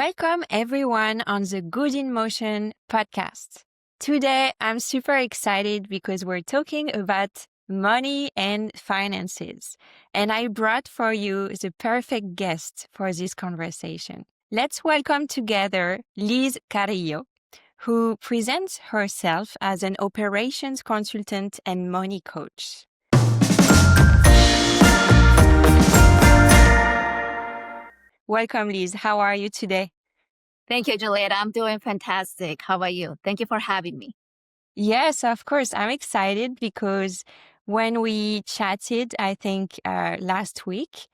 Welcome everyone on the Good in Motion podcast. Today, I'm super excited because we're talking about money and finances. And I brought for you the perfect guest for this conversation. Let's welcome together Liz Carrillo, who presents herself as an operations consultant and money coach. Welcome, Liz. How are you today? Thank you, Juliette. I'm doing fantastic. How about you? Thank you for having me. Yes, of course. I'm excited because when we chatted, I think last week,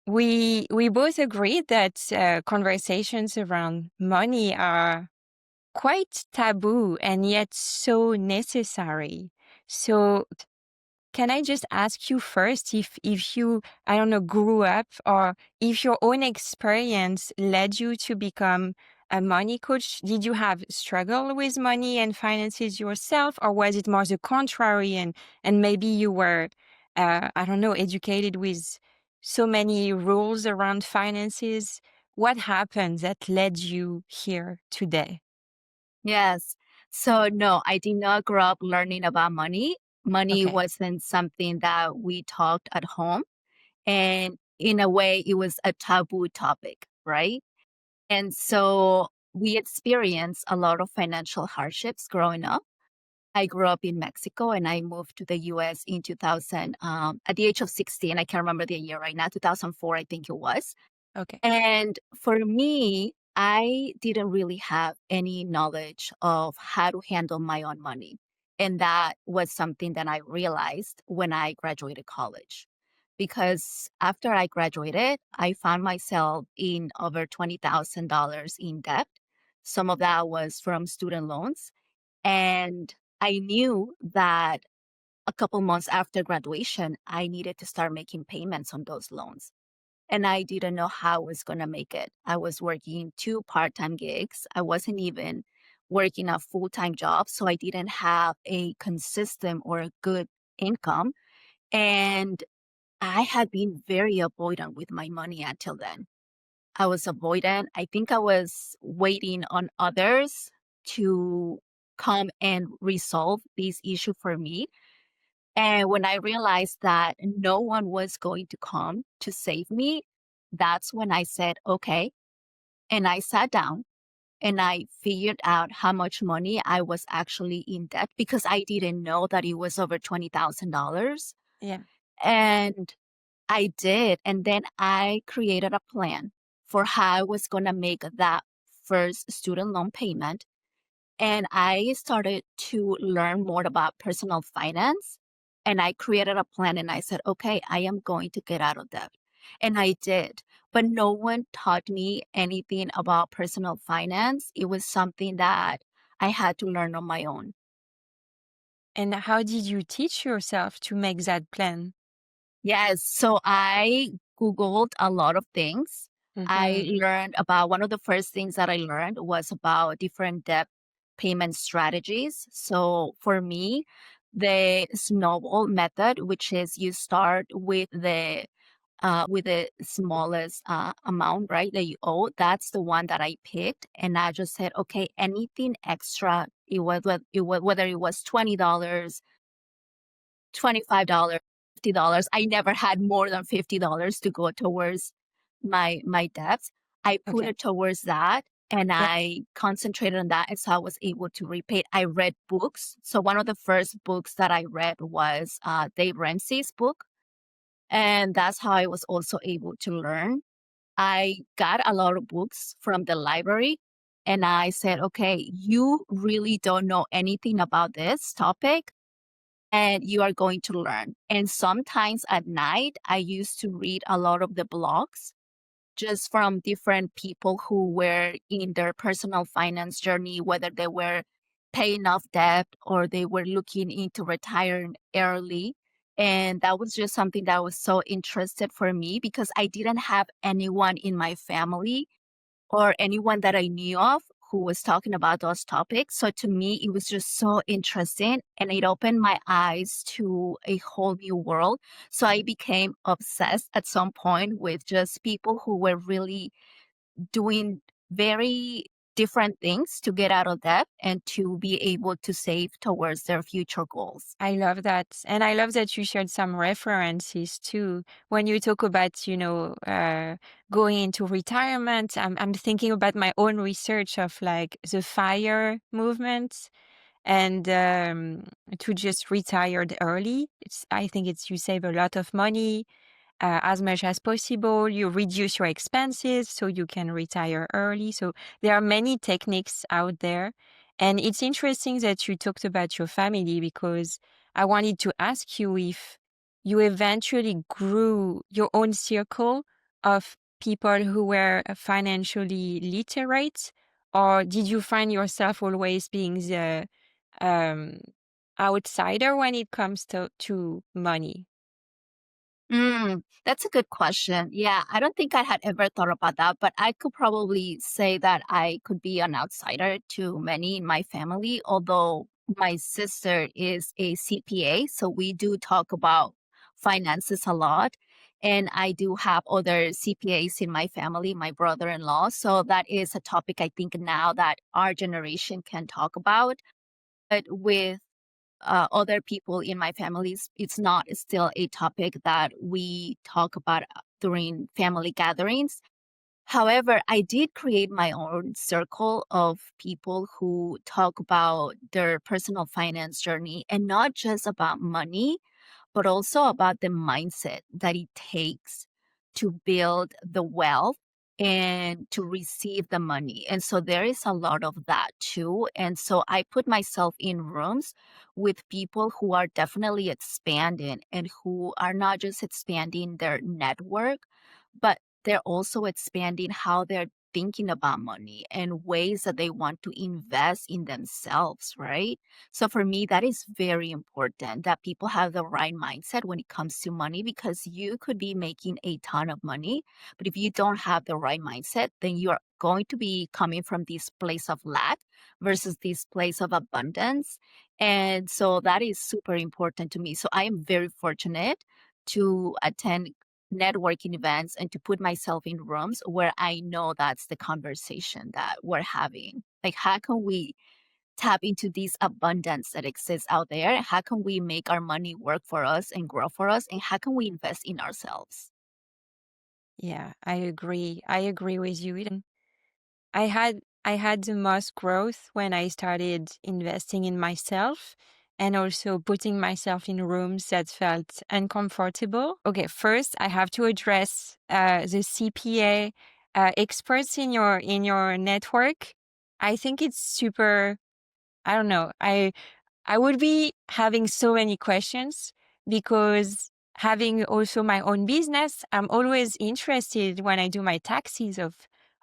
we both agreed that conversations around money are quite taboo and yet so necessary. So can I just ask you first if you, I don't know, grew up or if your own experience led you to become a money coach? Did you have struggle with money and finances yourself, or was it more the contrary and maybe you were, I don't know, educated with so many rules around finances? What happened that led you here today? Yes. So, no, I did not grow up learning about money. Money Okay. wasn't something that we talked at home. And in a way, it was a taboo topic, right? And so we experienced a lot of financial hardships growing up. I grew up in Mexico and I moved to the US in 2000, at the age of 16. I can't remember the year right now, 2004, I think it was. Okay. And for me, I didn't really have any knowledge of how to handle my own money. And that was something that I realized when I graduated college. Because after I graduated, I found myself in over $20,000 in debt. Some of that was from student loans. And I knew that a couple months after graduation, I needed to start making payments on those loans and I didn't know how I was going to make it. I was working two part-time gigs. I wasn't even working a full-time job, so I didn't have a consistent or a good income. And I had been very avoidant with my money until then. I was avoidant. I think I was waiting on others to come and resolve this issue for me. And when I realized that no one was going to come to save me, that's when I said, okay. And I sat down and I figured out how much money I was actually in debt because I didn't know that it was over $20,000. Yeah. And I did. And then I created a plan for how I was going to make that first student loan payment. And I started to learn more about personal finance. And I created a plan and I said, okay, I am going to get out of debt. And I did. But no one taught me anything about personal finance. It was something that I had to learn on my own. And how did you teach yourself to make that plan? Yes. So I Googled a lot of things. I Mm-hmm. learned about one of the first things that I learned was about different debt payment strategies. So for me, the snowball method, which is you start with the smallest amount, right, that you owe. That's the one that I picked, and I just said, okay, anything extra, whether it was $20, $25, $50. I never had more than $50 to go towards my debts. I put Okay. it towards that and Yeah. I concentrated on that. And so I was able to repay. I read books. So one of the first books that I read was Dave Ramsey's book. And that's how I was also able to learn. I got a lot of books from the library and I said, okay, you really don't know anything about this topic and you are going to learn. And sometimes at night, I used to read a lot of the blogs just from different people who were in their personal finance journey, whether they were paying off debt or they were looking into retiring early. And that was just something that was so interested for me because I didn't have anyone in my family or anyone that I knew of who was talking about those topics. So to me, it was just so interesting and it opened my eyes to a whole new world. So I became obsessed at some point with just people who were really doing very different things to get out of debt and to be able to save towards their future goals. I love that. And I love that you shared some references too. When you talk about, going into retirement, I'm thinking about my own research of like the FIRE movement and to just retire early. I think you save a lot of money as much as possible. You reduce your expenses so you can retire early. So there are many techniques out there. And it's interesting that you talked about your family because I wanted to ask you if you eventually grew your own circle of people who were financially literate, or did you find yourself always being the um, outsider when it comes to money? That's a good question. Yeah, I don't think I had ever thought about that, but I could probably say that I could be an outsider to many in my family, although my sister is a CPA, so we do talk about finances a lot. And I do have other CPAs in my family, my brother-in-law. So that is a topic I think now that our generation can talk about. But with other people in my families, it's not still a topic that we talk about during family gatherings. However, I did create my own circle of people who talk about their personal finance journey and not just about money, but also about the mindset that it takes to build the wealth and to receive the money. And so there is a lot of that too. And so I put myself in rooms with people who are definitely expanding and who are not just expanding their network, but they're also expanding how they're thinking about money and ways that they want to invest in themselves, right? So for me, that is very important that people have the right mindset when it comes to money because you could be making a ton of money, but if you don't have the right mindset, then you're going to be coming from this place of lack versus this place of abundance. And so that is super important to me. So I am very fortunate to attend networking events and to put myself in rooms where I know that's the conversation that we're having. Like, how can we tap into this abundance that exists out there? How can we make our money work for us and grow for us? And how can we invest in ourselves? Yeah, I agree. I agree with you. I had the most growth when I started investing in myself and also putting myself in rooms that felt uncomfortable. Okay, first I have to address the CPA experts in your network. I think it's super. I don't know. I would be having so many questions because having also my own business, I'm always interested when I do my taxes of,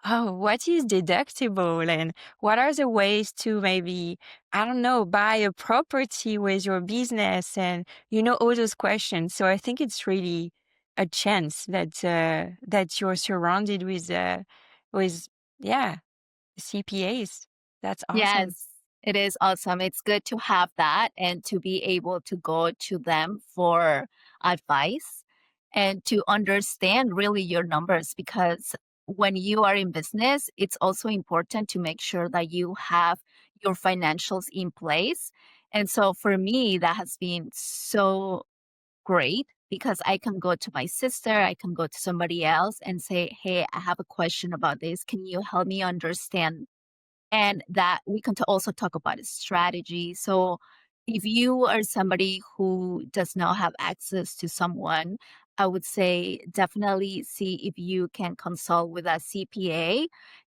oh, what is deductible and what are the ways to maybe, I don't know, buy a property with your business and, all those questions. So I think it's really a chance that you're surrounded with, yeah, CPAs. That's awesome. Yes, it is awesome. It's good to have that and to be able to go to them for advice and to understand really your numbers because when you are in business, it's also important to make sure that you have your financials in place. And so for me, that has been so great because I can go to my sister, I can go to somebody else and say, hey, I have a question about this. Can you help me understand and that we can also talk about strategy. So, if you are somebody who does not have access to someone, I would say definitely see if you can consult with a CPA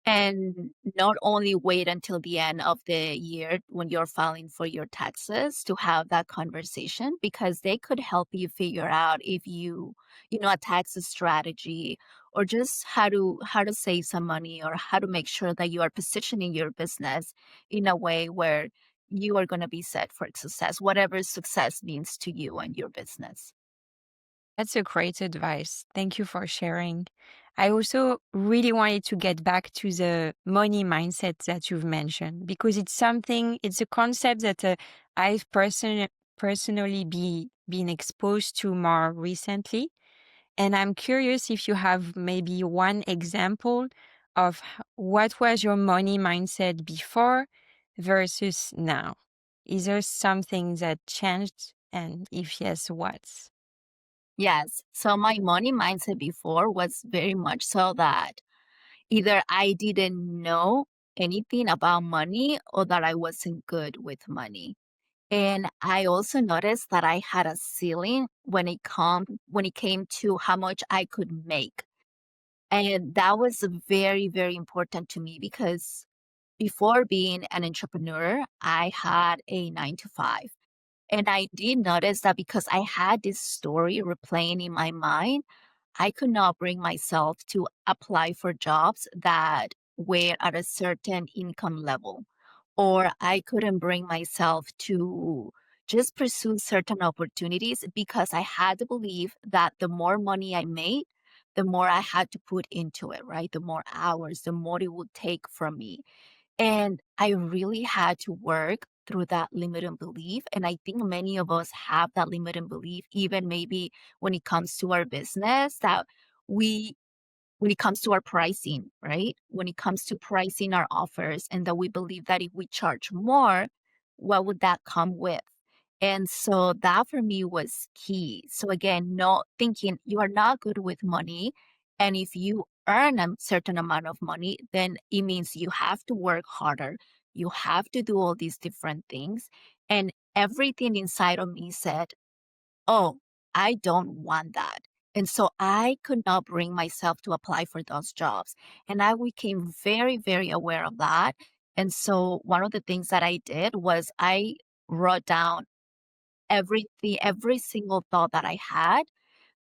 and not only wait until the end of the year when you're filing for your taxes to have that conversation because they could help you figure out if you know a tax strategy or just how to save some money or how to make sure that you are positioning your business in a way where you are going to be set for success whatever success means to you and your business. That's a great advice. Thank you for sharing. I also really wanted to get back to the money mindset that you've mentioned because it's a concept that I've personally been exposed to more recently. And I'm curious if you have maybe one example of what was your money mindset before versus now? Is there something that changed? And if yes, what? Yes. So my money mindset before was very much so that either I didn't know anything about money or that I wasn't good with money. And I also noticed that I had a ceiling when it came to how much I could make. And that was very, very important to me because before being an entrepreneur, I had a 9 to 5. And I did notice that because I had this story replaying in my mind, I could not bring myself to apply for jobs that were at a certain income level, or I couldn't bring myself to just pursue certain opportunities because I had to believe that the more money I made, the more I had to put into it, right? The more hours, the more it would take from me. And I really had to work through that limiting belief. And I think many of us have that limiting belief, even maybe when it comes to our business, that we, when it comes to our pricing, right? When it comes to pricing our offers, and that we believe that if we charge more, what would that come with? And so that for me was key. So again, not thinking you are not good with money. And if you earn a certain amount of money, then it means you have to work harder. You have to do all these different things. And everything inside of me said, oh, I don't want that. And so I could not bring myself to apply for those jobs. And I became very, very aware of that. And so one of the things that I did was I wrote down every single thought that I had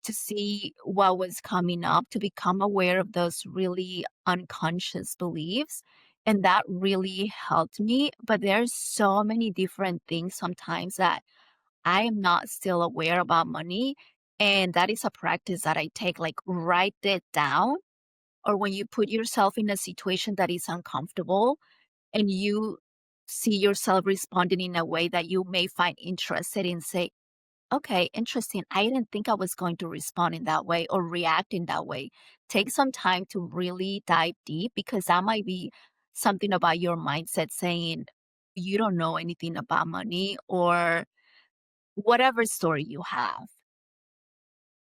to see what was coming up, to become aware of those really unconscious beliefs. And that really helped me. But there's so many different things sometimes that I am not still aware about money. And that is a practice that I take, like write it down. Or when you put yourself in a situation that is uncomfortable and you see yourself responding in a way that you may find interested in, say, okay, interesting. I didn't think I was going to respond in that way or react in that way. Take some time to really dive deep because that might be something about your mindset saying you don't know anything about money or whatever story you have.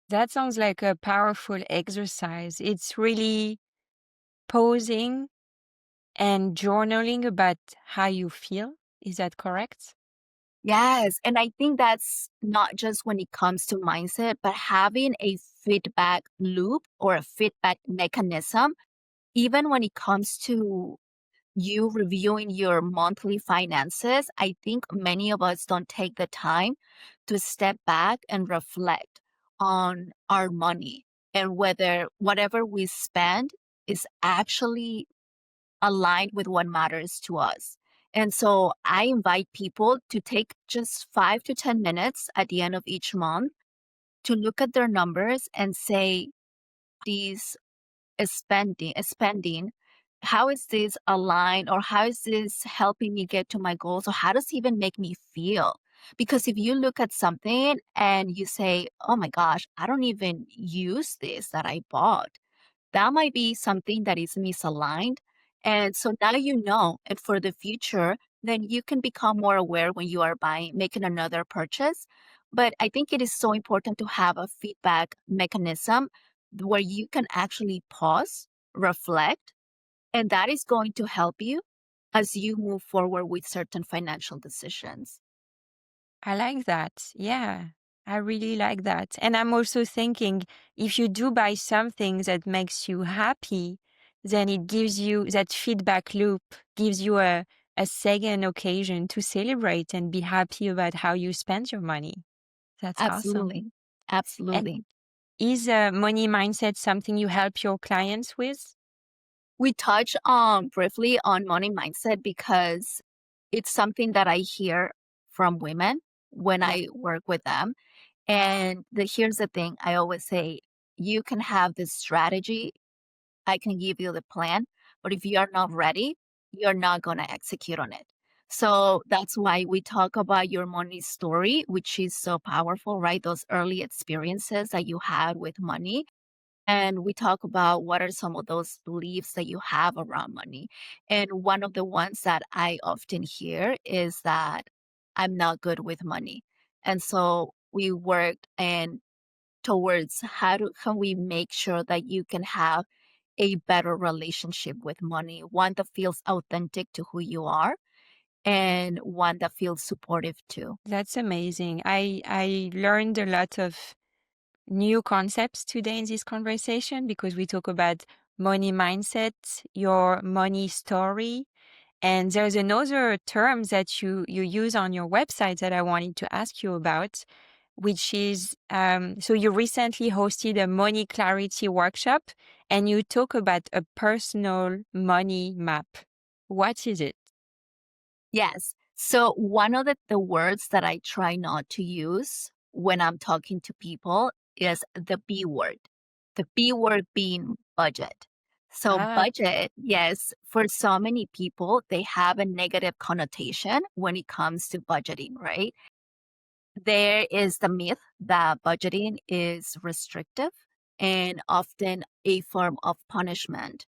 That sounds like a powerful exercise. It's really pausing and journaling about how you feel. Is that correct? Yes. And I think that's not just when it comes to mindset, but having a feedback loop or a feedback mechanism, even when it comes to you reviewing your monthly finances, I think many of us don't take the time to step back and reflect on our money and whether whatever we spend is actually aligned with what matters to us. And so I invite people to take just 5 to 10 minutes at the end of each month to look at their numbers and say, these spending, how is this aligned or how is this helping me get to my goals or how does it even make me feel? Because if you look at something and you say, oh my gosh, I don't even use this that I bought, that might be something that is misaligned. And so now you know, and for the future, then you can become more aware when you are making another purchase. But I think it is so important to have a feedback mechanism where you can actually pause, reflect, and that is going to help you as you move forward with certain financial decisions. I like that. Yeah, I really like that. And I'm also thinking if you do buy something that makes you happy, then it gives you that feedback loop, gives you a second occasion to celebrate and be happy about how you spend your money. That's awesome. Absolutely. And Absolutely. is a money mindset something you help your clients with? We touch briefly on money mindset because it's something that I hear from women when Yeah. I work with them. And here's the thing I always say, you can have this strategy, I can give you the plan, but if you're not ready, you're not going to execute on it. So that's why we talk about your money story, which is so powerful, right? Those early experiences that you had with money And we talk about what are some of those beliefs that you have around money. And one of the ones that I often hear is that I'm not good with money. And so we worked and towards can we make sure that you can have a better relationship with money, one that feels authentic to who you are and one that feels supportive too. That's amazing. I learned a lot of new concepts today in this conversation because we talk about money mindset, your money story, and there's another term that you use on your website that I wanted to ask you about, which is so you recently hosted a money clarity workshop, and you talk about a personal money map. What is it? Yes. So one of the words that I try not to use when I'm talking to people is the B word. The B word being budget. So Ah, budget, yes, for so many people, they have a negative connotation when it comes to budgeting, right? There is the myth that budgeting is restrictive and often a form of punishment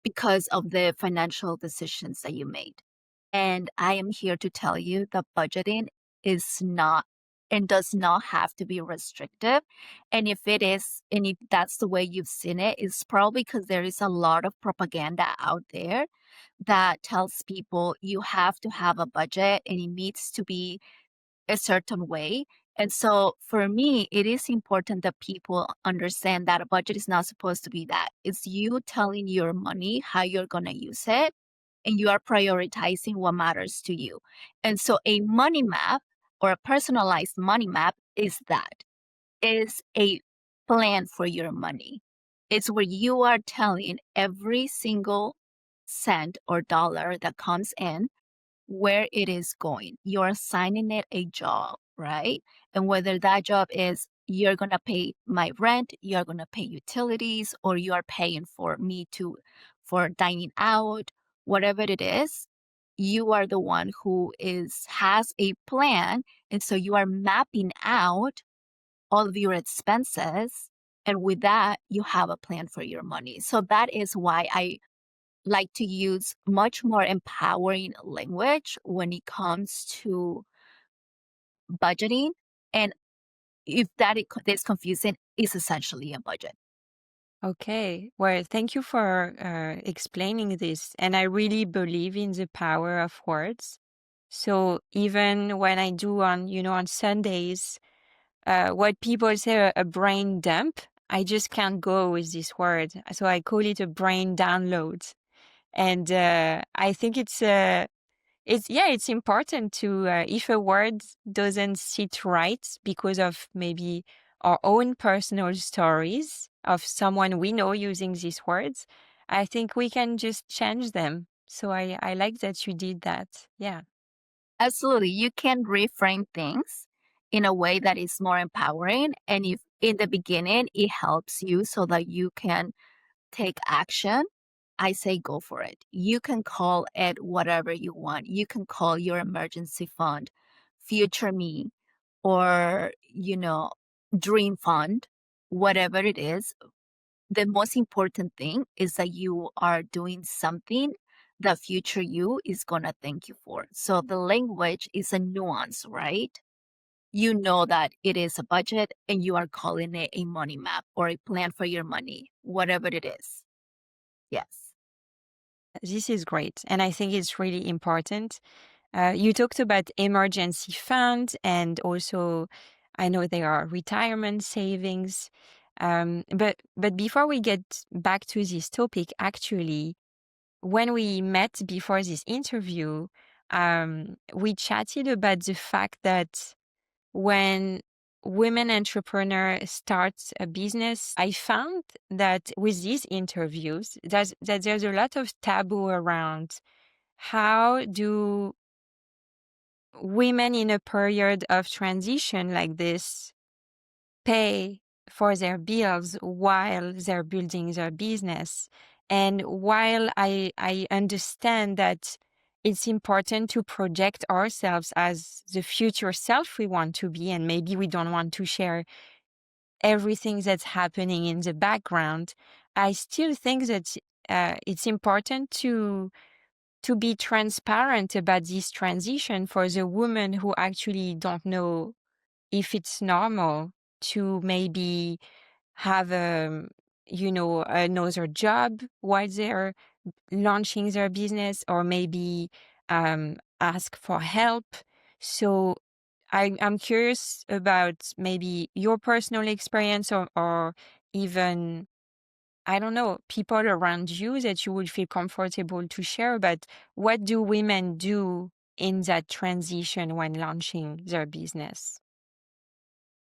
because of the financial decisions that you made. And I am here to tell you that budgeting is not and does not have to be restrictive. And if it is, and if that's the way you've seen it, it's probably because there is a lot of propaganda out there that tells people you have to have a budget and it needs to be a certain way. And so for me, it is important that people understand that a budget is not supposed to be that. It's you telling your money how you're going to use it and you are prioritizing what matters to you. And so a money map or a personalized money map is that is a plan for your money. It's where you are telling every single cent or dollar that comes in where it is going. You're assigning it a job, right? And whether that job is you're going to pay my rent, you're going to pay utilities, or you are paying for me to for dining out, whatever it is, you are the one who is has a plan. And so you are mapping out all of your expenses. And with that, you have a plan for your money. So that is why I like to use much more empowering language when it comes to budgeting. And if is confusing, it's essentially a budget. okay. Well, thank you for explaining this. And I really believe in the power of words. So even when I do on Sundays, what people say a brain dump, I just can't go with this word. So I call it a brain download. And I think it's important to if a word doesn't sit right because of maybe our own personal stories of someone we know using these words, I think we can just change them. So I like that you did that. Yeah. Absolutely. You can reframe things in a way that is more empowering. And if in the beginning it helps you so that you can take action, I say go for it. You can call it whatever you want. You can call your emergency fund, future me, or, dream fund, whatever it is. The most important thing is that you are doing something the future you is going to thank you for. So the language is a nuance, right? You know that it is a budget and you are calling it a money map or a plan for your money, whatever it is. Yes. This is great. And I think it's really important. You talked about emergency fund and also I know there are retirement savings. But before we get back to this topic, actually, when we met before this interview, we chatted about the fact that when women entrepreneurs start a business, I found that with these interviews, that there's a lot of taboo around how do women in a period of transition like this pay for their bills while they're building their business. And while I understand that it's important to project ourselves as the future self we want to be, and maybe we don't want to share everything that's happening in the background, I still think that it's important to be transparent about this transition for the women who actually don't know if it's normal to maybe have another job while they're launching their business, or maybe ask for help. So I'm curious about maybe your personal experience, or even, I don't know, people around you that you would feel comfortable to share about what do women do in that transition when launching their business.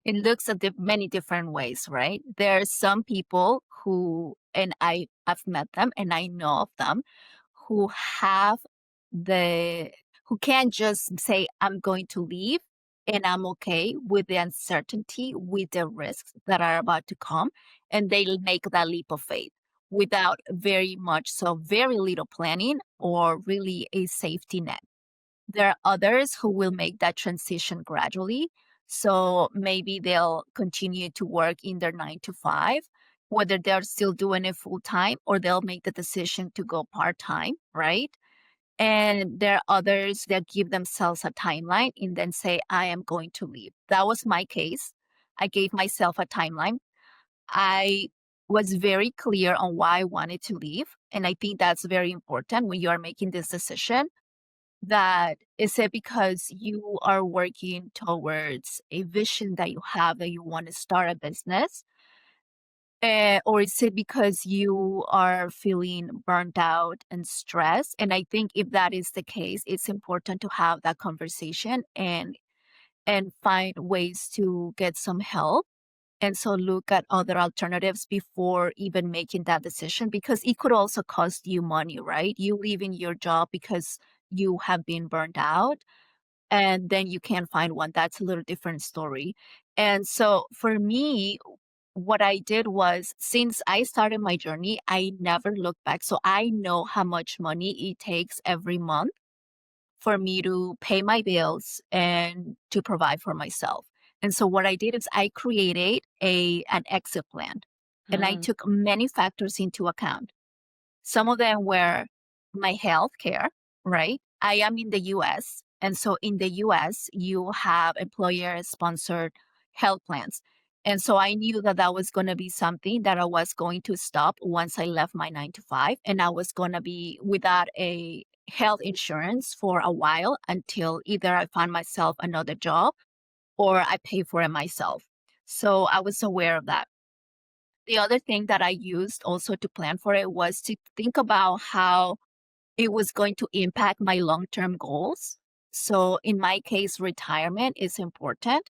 It looks at many different ways, right? There are some people who, and I've met them and I know of them, who have the, who can't just say, I'm going to leave and I'm okay with the uncertainty, with the risks that are about to come. And they'll make that leap of faith without very much, so very little planning or really a safety net. There are others who will make that transition gradually. So maybe they'll continue to work in their 9 to 5, whether they're still doing it full time or they'll make the decision to go part time, right? And there are others that give themselves a timeline and then say, I am going to leave. That was my case. I gave myself a timeline. I was very clear on why I wanted to leave. And I think that's very important when you are making this decision. That is it because you are working towards a vision that you have, that you want to start a business? Or is it because you are feeling burnt out and stressed? And I think if that is the case, it's important to have that conversation and find ways to get some help. And so look at other alternatives before even making that decision, because it could also cost you money, right? You leaving your job because you have been burned out and then you can't find one. That's a little different story. And so for me, what I did was, since I started my journey, I never looked back. So I know how much money it takes every month for me to pay my bills and to provide for myself. And so what I did is I created an exit plan, and I Mm. took many factors into account. Some of them were my health care, right? I am in the US. And so in the US, you have employer sponsored health plans. And so I knew that that was going to be something that I was going to stop once I left my 9 to 5. And I was going to be without a health insurance for a while until either I find myself another job or I pay for it myself. So I was aware of that. The other thing that I used also to plan for it was to think about how it was going to impact my long term goals. So, in my case, retirement is important.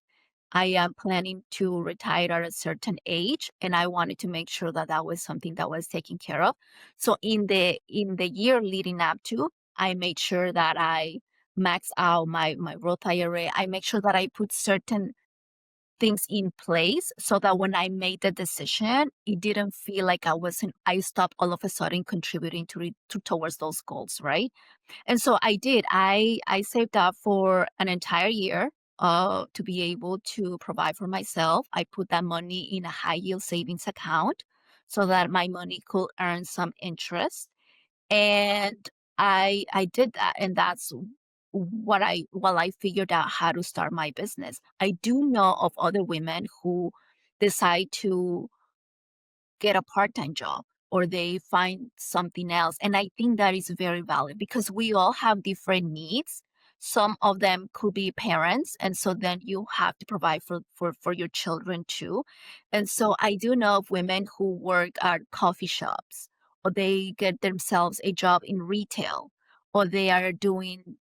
I am planning to retire at a certain age, and I wanted to make sure that that was something that was taken care of. So, in the year leading up to, I made sure that I max out my Roth IRA. I make sure that I put certain things in place so that when I made the decision, it didn't feel like I stopped all of a sudden contributing towards those goals, right? And so I did. I saved up for an entire year to be able to provide for myself. I put that money in a high yield savings account so that my money could earn some interest. And I did that, and that's while I figured out how to start my business. I do know of other women who decide to get a part-time job or they find something else. And I think that is very valid because we all have different needs. Some of them could be parents, and so then you have to provide for your children too. And so I do know of women who work at coffee shops, or they get themselves a job in retail, or they are doing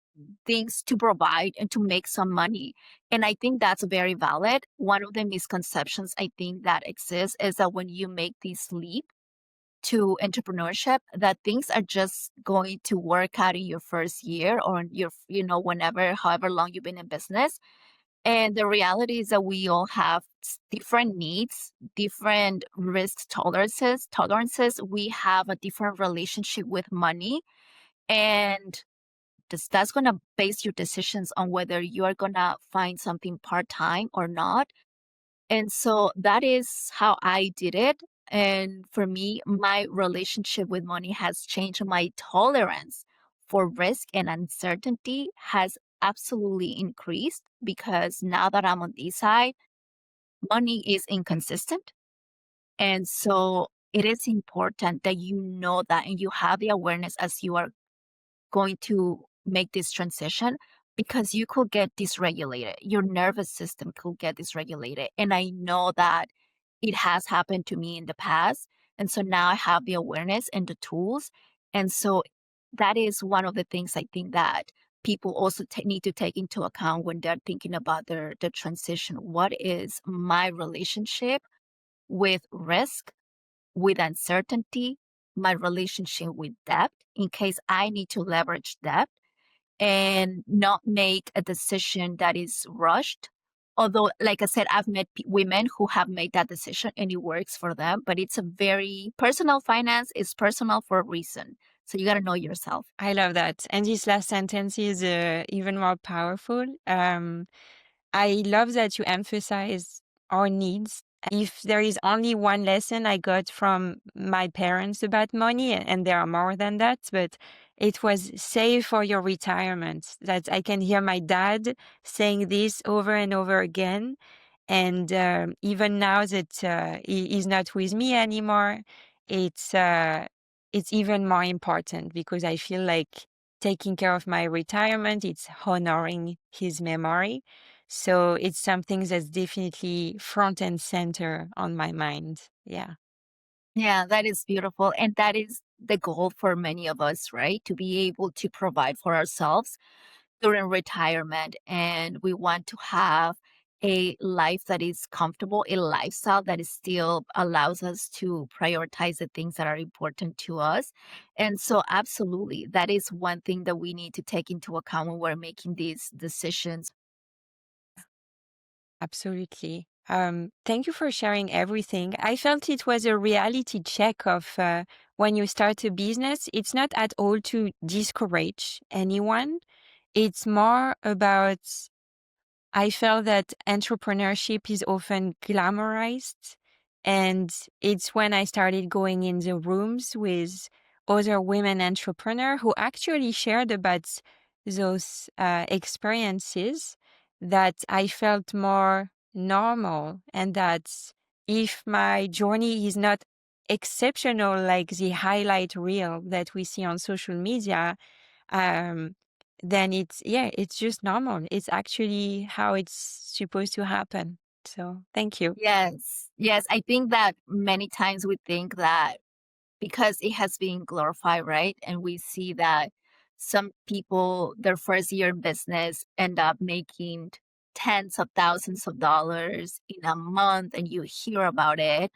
things to provide and to make some money. And I think that's very valid. One of the misconceptions I think that exists is that when you make this leap to entrepreneurship, that things are just going to work out in your first year or in your, whenever, however long you've been in business. And the reality is that we all have different needs, different risk tolerances. We have a different relationship with money. And that's going to base your decisions on whether you are going to find something part time or not. And so that is how I did it. And for me, my relationship with money has changed. My tolerance for risk and uncertainty has absolutely increased because now that I'm on this side, money is inconsistent. And so it is important that you know that and you have the awareness as you are going to make this transition because you could get dysregulated. Your nervous system could get dysregulated. And I know that it has happened to me in the past. And so now I have the awareness and the tools. And so that is one of the things I think that people also need to take into account when they're thinking about their transition. What is my relationship with risk, with uncertainty, my relationship with debt in case I need to leverage debt and not make a decision that is rushed. Although, like I said, I've met women who have made that decision and it works for them, but it's a very personal finance is personal for a reason. So you got to know yourself. I love that. And this last sentence is even more powerful. I love that you emphasize our needs. If there is only one lesson I got from my parents about money, and there are more than that, but it was save for your retirement. That I can hear my dad saying this over and over again. And even now that he is not with me anymore, it's uh, it's even more important because I feel like taking care of my retirement, it's honoring his memory. So it's something that's definitely front and center on my mind. Yeah, Yeah, that is beautiful. And that is the goal for many of us, right? To be able to provide for ourselves during retirement. And we want to have a life that is comfortable, a lifestyle that is still allows us to prioritize the things that are important to us. And so, absolutely, that is one thing that we need to take into account when we're making these decisions. absolutely. Thank you for sharing everything. I felt it was a reality check of when you start a business, it's not at all to discourage anyone. It's more about I felt that entrepreneurship is often glamorized. And it's when I started going in the rooms with other women entrepreneurs who actually shared about those experiences that I felt more normal. And that if my journey is not exceptional, like the highlight reel that we see on social media, um, then it's just normal. It's actually how it's supposed to happen. So thank you. Yes, yes. I think that many times we think that because it has been glorified, right? And we see that some people, their first year in business, end up making tens of thousands of dollars in a month, and you hear about it.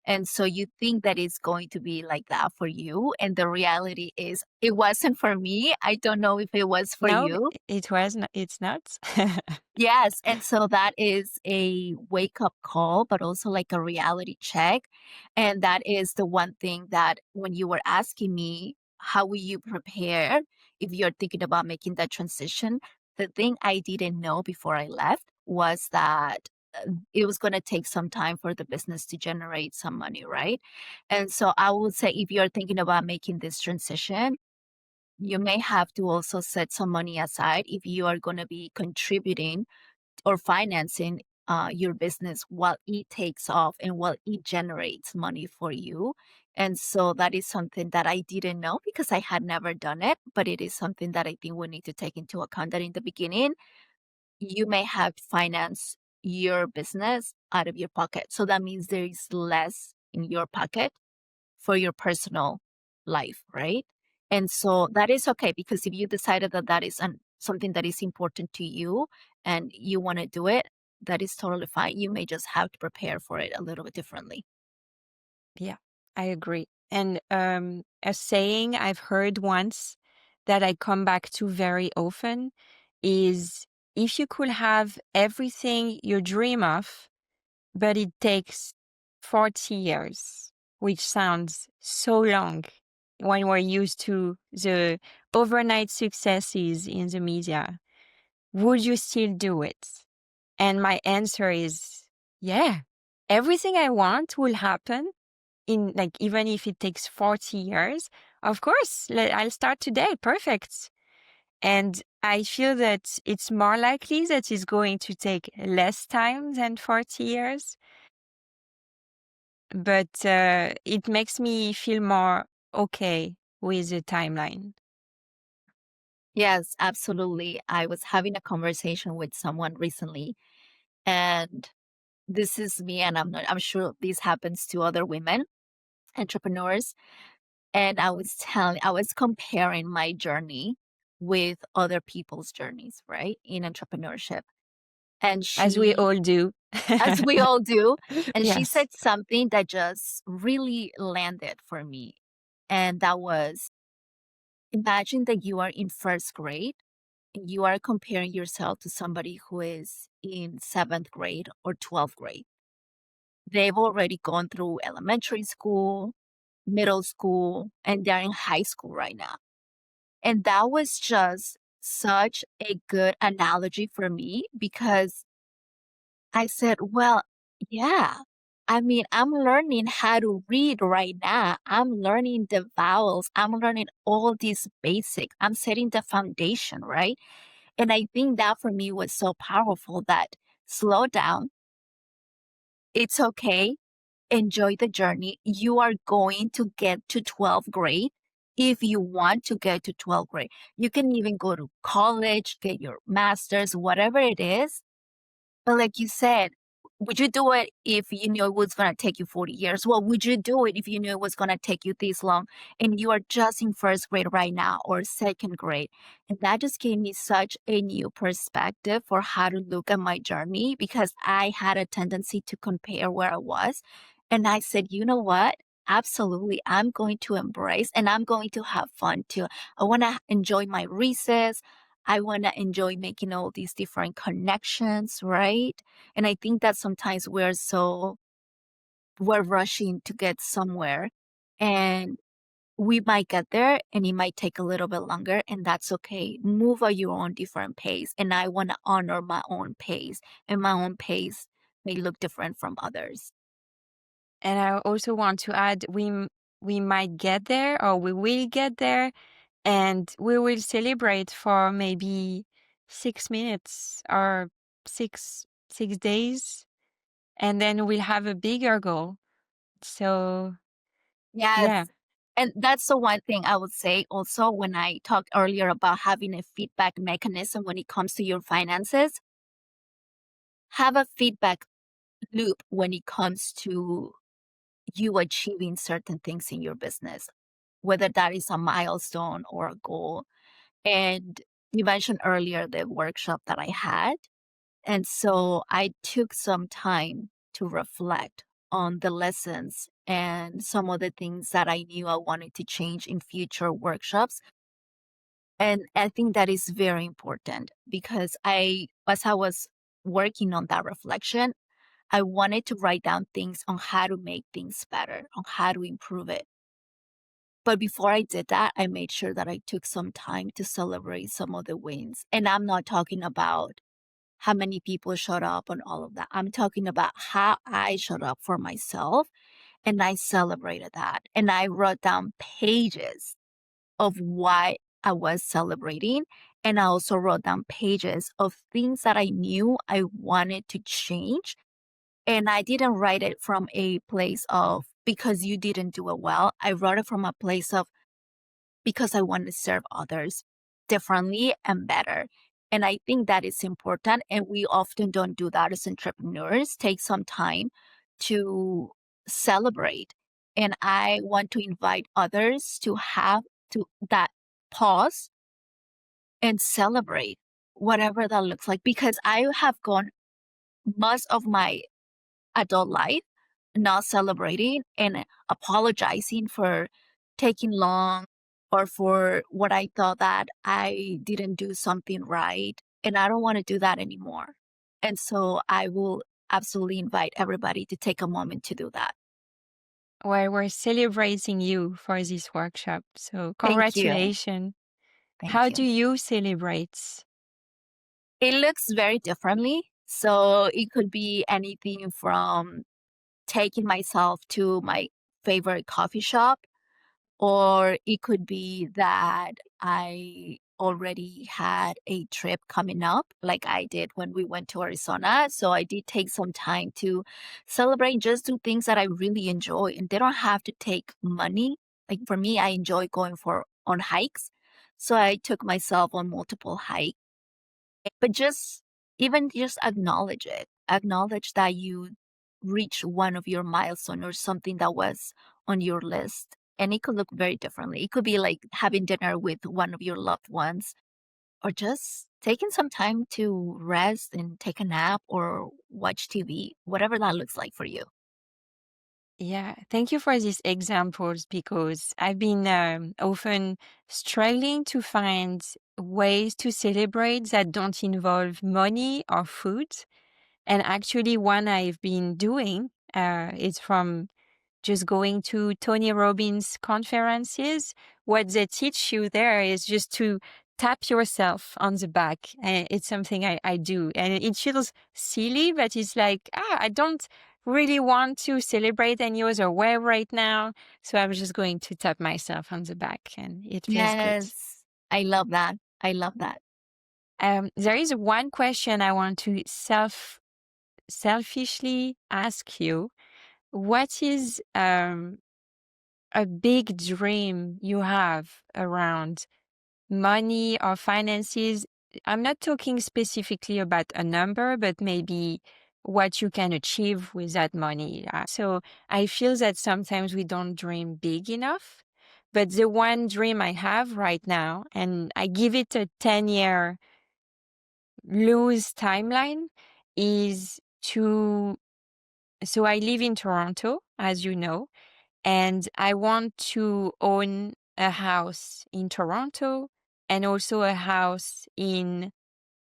And so you think that it's going to be like that for you. And the reality is, it wasn't for me. I don't know if it was for No, you. it was not, it's not. Yes, and so that is a wake-up call, but also like a reality check, and that is the one thing that when you were asking me, how will you prepare if you're thinking about making that transition? The thing I didn't know before I left was that, it was gonna take some time for the business to generate some money, right? And so I would say if you're thinking about making this transition, you may have to also set some money aside if you are gonna be contributing or financing your business while it takes off and while it generates money for you. And so that is something that I didn't know because I had never done it, but it is something that I think we need to take into account that in the beginning, you may have to finance your business out of your pocket. So that means there is less in your pocket for your personal life, right? And so that is okay because if you decided that that is something that is important to you and you want to do it, that is totally fine. You may just have to prepare for it a little bit differently. Yeah, I agree. And a saying I've heard once that I come back to very often is if you could have everything you dream of, but it takes 40 years, which sounds so long when we're used to the overnight successes in the media. Would you still do it? And my answer is Yeah, everything I want will happen in like, even if it takes 40 years. Of course, I'll start today. Perfect. And I feel that it's more likely that it's going to take less time than 40 years. But it makes me feel more okay with the timeline. Yes, absolutely. I was having a conversation with someone recently, and this is me, and I'm sure this happens to other women entrepreneurs. And I was comparing my journey with other people's journeys, right? In entrepreneurship. And As we she, all do. as we all do, and she Yes. said something that just really landed for me. And that was, imagine that you are in first grade and you are comparing yourself to somebody who is in seventh grade or 12th grade. They've already gone through elementary school, middle school, and they're in high school right now. And that was just such a good analogy for me because I said, well, yeah. I mean, I'm learning how to read right now. I'm learning the vowels. I'm learning all these basics. I'm setting the foundation, right? And I think that for me was so powerful that slow down. It's okay. Enjoy the journey. You are going to get to 12th grade if you want to get to 12th grade. You can even go to college, get your master's, whatever it is. But like you said, would you do it if you knew it was going to take you 40 years? Well, would you do it if you knew it was going to take you this long and you are just in first grade right now or second grade? And that just gave me such a new perspective for how to look at my journey because I had a tendency to compare where I was. And I said, you know what? Absolutely. I'm going to embrace and I'm going to have fun too. I want to enjoy my recess. I want to enjoy making all these different connections, right? And I think that sometimes we're rushing to get somewhere and we might get there and it might take a little bit longer and that's okay. Move at your own different pace. And I want to honor my own pace and my own pace may look different from others. And I also want to add, we might get there, or we will get there, and we will celebrate for maybe 6 minutes or six days, and then we'll have a bigger goal. So Yes. yeah, And that's the one thing I would say also when I talked earlier about having a feedback mechanism when it comes to your finances. Have a feedback loop when it comes to you achieving certain things in your business, whether that is a milestone or a goal. And you mentioned earlier the workshop that I had. And so I took some time to reflect on the lessons and some of the things that I knew I wanted to change in future workshops. And I think that is very important because as I was working on that reflection, I wanted to write down things on how to make things better, on how to improve it. But before I did that, I made sure that I took some time to celebrate some of the wins. And I'm not talking about how many people showed up and all of that. I'm talking about how I showed up for myself and I celebrated that. And I wrote down pages of why I was celebrating. And I also wrote down pages of things that I knew I wanted to change. And I didn't write it from a place of because you didn't do it well. I wrote it from a place of because I want to serve others differently and better. And I think that is important. And we often don't do that as entrepreneurs. Take some time to celebrate. And I want to invite others to have to that pause and celebrate whatever that looks like because I have gone most of my adult life not celebrating and apologizing for taking long or for what I thought that I didn't do something right. And I don't want to do that anymore. And so I will absolutely invite everybody to take a moment to do that. well, we're celebrating you for this workshop. So Thank you. congratulations. Thank How do you. you celebrate? It looks very differently. So it could be anything from taking myself to my favorite coffee shop, or it could be that I already had a trip coming up, like I did when we went to Arizona. So I did take some time to celebrate, just do things that I really enjoy. And they don't have to take money. Like for me, I enjoy going for on hikes. So I took myself on multiple hikes, but just even just acknowledge it. Acknowledge that you reach one of your milestone or something that was on your list. And it could look very differently. It could be like having dinner with one of your loved ones, or just taking some time to rest and take a nap or watch TV, whatever that looks like for you. Yeah, thank you for these examples because I've been often struggling to find ways to celebrate that don't involve money or food. And actually, one I've been doing is from just going to Tony Robbins conferences. What they teach you there is just to tap yourself on the back. And it's something I do. And it feels silly, but it's like, I don't really want to celebrate any other way right now. So I'm just going to tap myself on the back and it feels good. Yes. I love that. I love that. There is one question I want to selfishly ask you. What is a big dream you have around money or finances? I'm not talking specifically about a number, but maybe what you can achieve with that money. So I feel that sometimes we don't dream big enough. But the one dream I have right now, and I give it a 10-year loose timeline, is to. So I live in Toronto, as you know, and I want to own a house in Toronto and also a house in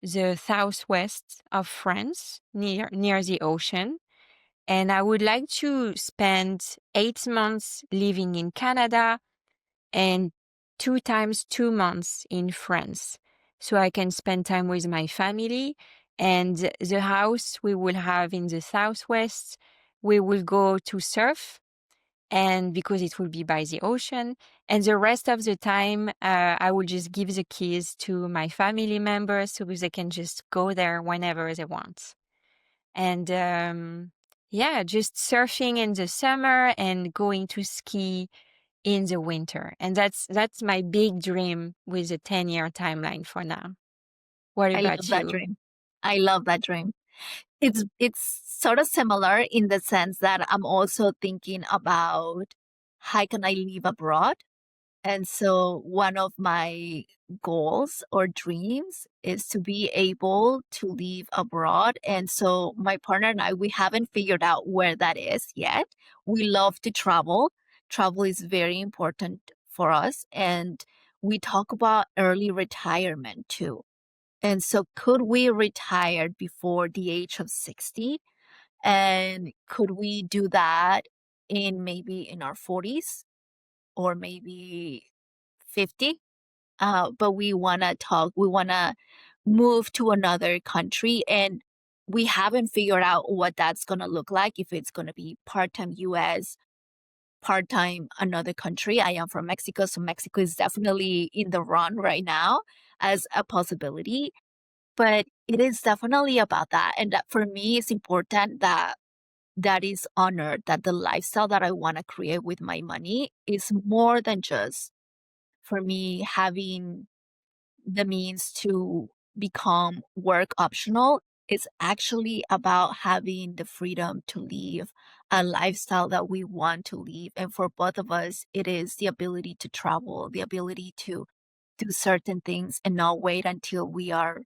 the southwest of France, near the ocean. And I would like to spend 8 months living in Canada and 2 times 2 months in France. So I can spend time with my family. And the house we will have in the southwest, we will go to surf, and because it will be by the ocean. And the rest of the time, I will just give the keys to my family members so they can just go there whenever they want. And yeah, just surfing in the summer and going to ski in the winter. And that's my big dream with a 10-year timeline for now. What I love about that you? dream. I love that dream. It's sort of similar in the sense that I'm also thinking about how can I live abroad. And so one of my goals or dreams is to be able to live abroad. And so my partner and I, we haven't figured out where that is yet. We love to travel. Travel is very important for us. And we talk about early retirement too. And so could we retire before the age of 60? And could we do that in maybe in our 40s or maybe 50? But we want to talk, we want to move to another country, and we haven't figured out what that's going to look like, if it's going to be part-time US, part-time another country. I am from Mexico, so Mexico is definitely in the run right now as a possibility. But it is definitely about that. And that for me, it's important that that is honored, that the lifestyle that I want to create with my money is more than just for me having the means to become work optional. It's actually about having the freedom to live a lifestyle that we want to live. And for both of us, it is the ability to travel, the ability to do certain things and not wait until we are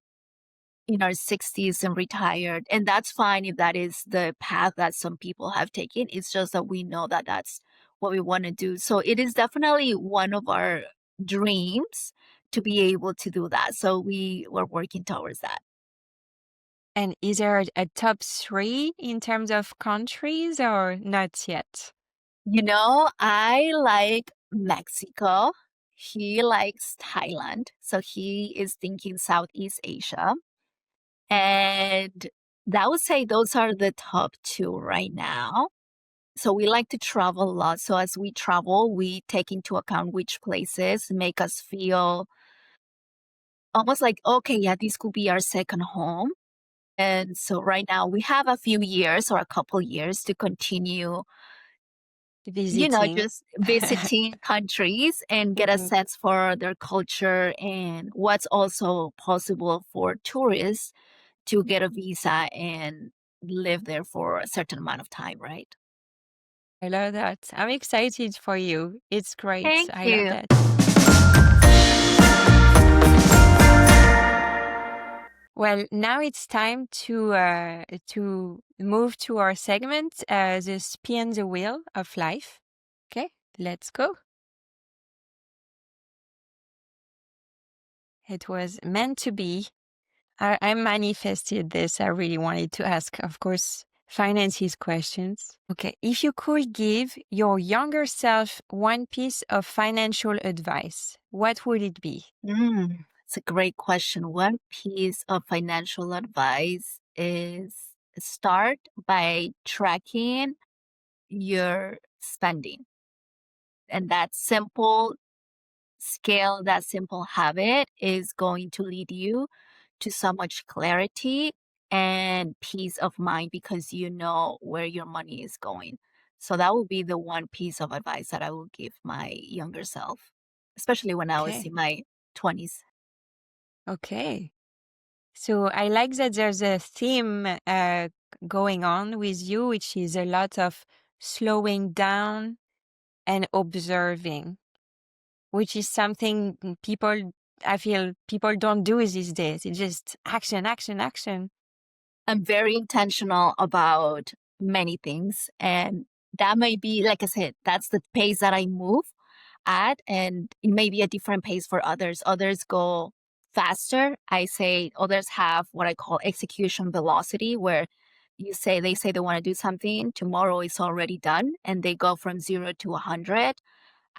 in our 60s and retired. And that's fine if that is the path that some people have taken. It's just that we know that that's what we want to do. So it is definitely one of our dreams to be able to do that. So we were working towards that. And is there a top three in terms of countries or not yet? I like Mexico. He likes Thailand. So he is thinking Southeast Asia. And That would say those are the top two right now. So we like to travel a lot. So as we travel, we take into account which places make us feel almost like, okay, yeah, this could be our second home. And so right now we have a few years or a couple years to continue, Visiting. just visiting countries and get a Mhm. sense for their culture and what's also possible for tourists to get a visa and live there for a certain amount of time, right? I love that. I'm excited for you. It's great. Thank I love you. that. Well, now it's time to move to our segment, the spin the wheel of life. Okay, let's go. It was meant to be. I manifested this. I really wanted to ask, of course, finances questions. Okay, if you could give your younger self one piece of financial advice, what would it be? It's a great question. One piece of financial advice is start by tracking your spending. And that simple scale, that simple habit is going to lead you to so much clarity and peace of mind because you know where your money is going. So that would be the one piece of advice that I will give my younger self, especially when I was Okay, in my 20s. okay. So I like that there's a theme going on with you, which is a lot of slowing down and observing, which is something I feel people don't do these days. It's just action, action, action. I'm very intentional about many things. And that may be, like I said, that's the pace that I move at. And it may be a different pace for others. Others go faster. I say others have what I call execution velocity, where they say they want to do something, tomorrow it's already done, and they go from 0 to 100.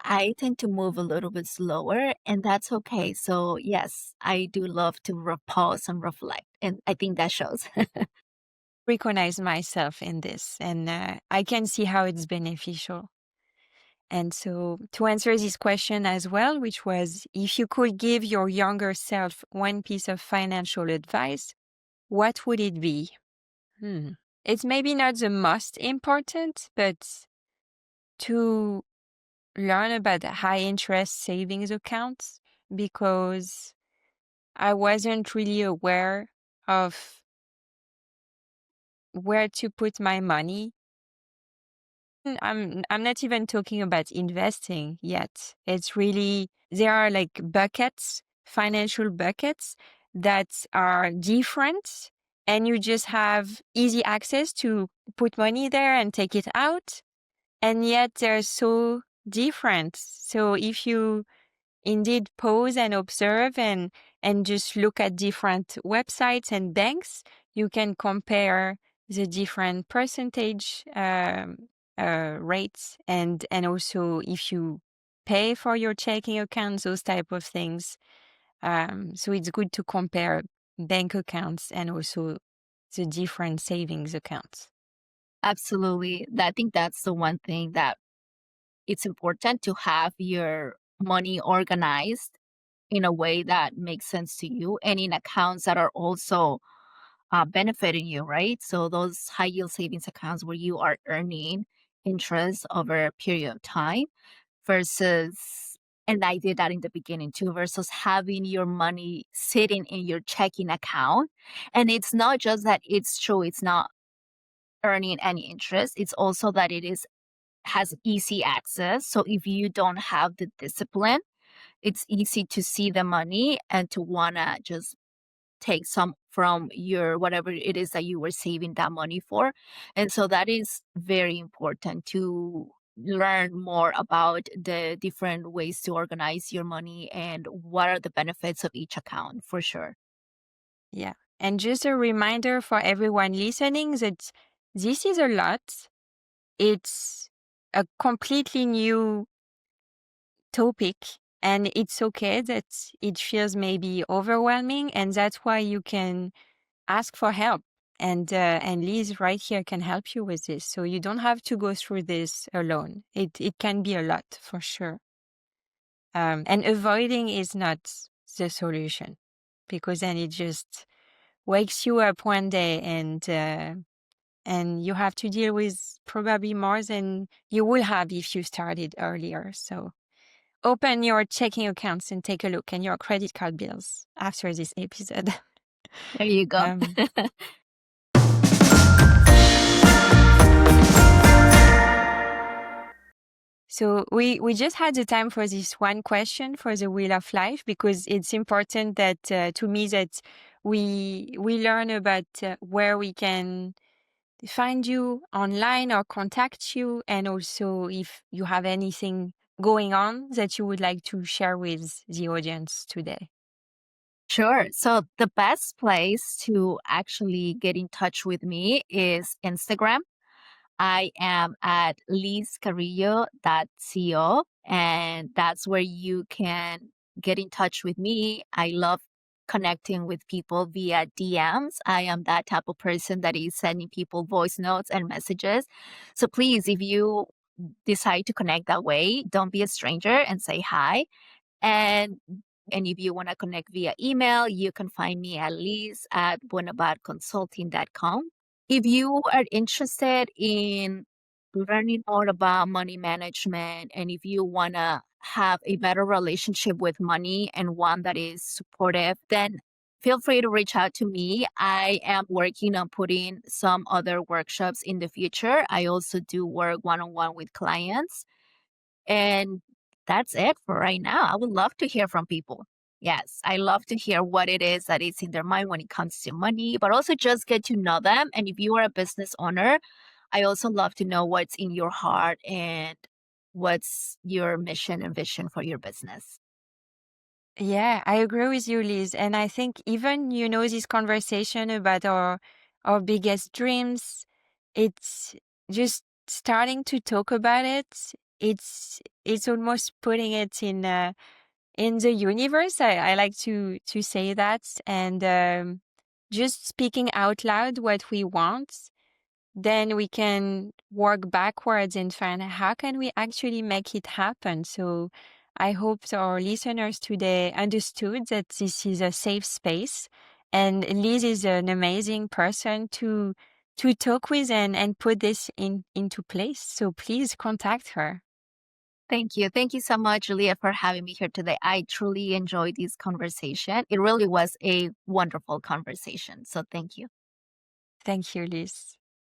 I tend to move a little bit slower, and that's okay. So, yes, I do love to pause and reflect. And I think that shows. Recognize myself in this, and I can see how it's beneficial. And so, to answer this question as well, which was if you could give your younger self one piece of financial advice, what would it be? Hmm. It's maybe not the most important, but to learn about high interest savings accounts because I wasn't really aware of where to put my money. I'm not even talking about investing yet. It's really there are like buckets, financial buckets that are different and you just have easy access to put money there and take it out. And yet they're so different. So if you indeed pause and observe and just look at different websites and banks, you can compare the different percentage rates and also if you pay for your checking accounts, those type of things. So it's good to compare bank accounts and also the different savings accounts. Absolutely. I think that's the one thing that it's important to have your money organized in a way that makes sense to you and in accounts that are also benefiting you, right? So those high yield savings accounts where you are earning interest over a period of time versus, and I did that in the beginning too, versus having your money sitting in your checking account. And it's not just that it's true, it's not earning any interest. It's also that it is has easy access. So if you don't have the discipline, it's easy to see the money and to wanna just take some from your whatever it is that you were saving that money for. And so that is very important to learn more about the different ways to organize your money and what are the benefits of each account for sure. Yeah. And just a reminder for everyone listening that this is a lot. It's a completely new topic, and it's okay that it feels maybe overwhelming, and that's why you can ask for help. And Liz right here can help you with this. So you don't have to go through this alone. It can be a lot for sure. And avoiding is not the solution, because then it just wakes you up one day and you have to deal with probably more than you would have if you started earlier. So open your checking accounts and take a look at your credit card bills after this episode. There you go. um, So we just had the time for this one question for the Wheel of Life, because it's important that to me that we learn about where we can find you online or contact you, and also if you have anything going on that you would like to share with the audience today. Sure. So the best place to actually get in touch with me is Instagram. I am at lizcarrillo.co, and that's where you can get in touch with me. I love connecting with people via DMs. I am that type of person that is sending people voice notes and messages. So please, if you decide to connect that way, don't be a stranger and say hi. And if you want to connect via email, you can find me at liz@buenabatconsulting.com. If you are interested in learning more about money management, and if you want to have a better relationship with money and one that is supportive, then feel free to reach out to me. I am working on putting some other workshops in the future. I also do work one-on-one with clients. And that's it for right now. I would love to hear from people. Yes, I love to hear what it is that is in their mind when it comes to money, but also just get to know them. And if you are a business owner, I also love to know what's in your heart and what's your mission and vision for your business. Yeah, I agree with you, Liz. And I think even, this conversation about our biggest dreams, it's just starting to talk about it. It's almost putting it in the universe. I like to say that, and just speaking out loud what we want. Then we can work backwards and find how can we actually make it happen. So I hope our listeners today understood that this is a safe space, and Liz is an amazing person to talk with and put this into place. So please contact her. Thank you. Thank you so much, Julia, for having me here today. I truly enjoyed this conversation. It really was a wonderful conversation. So thank you. Thank you, Liz.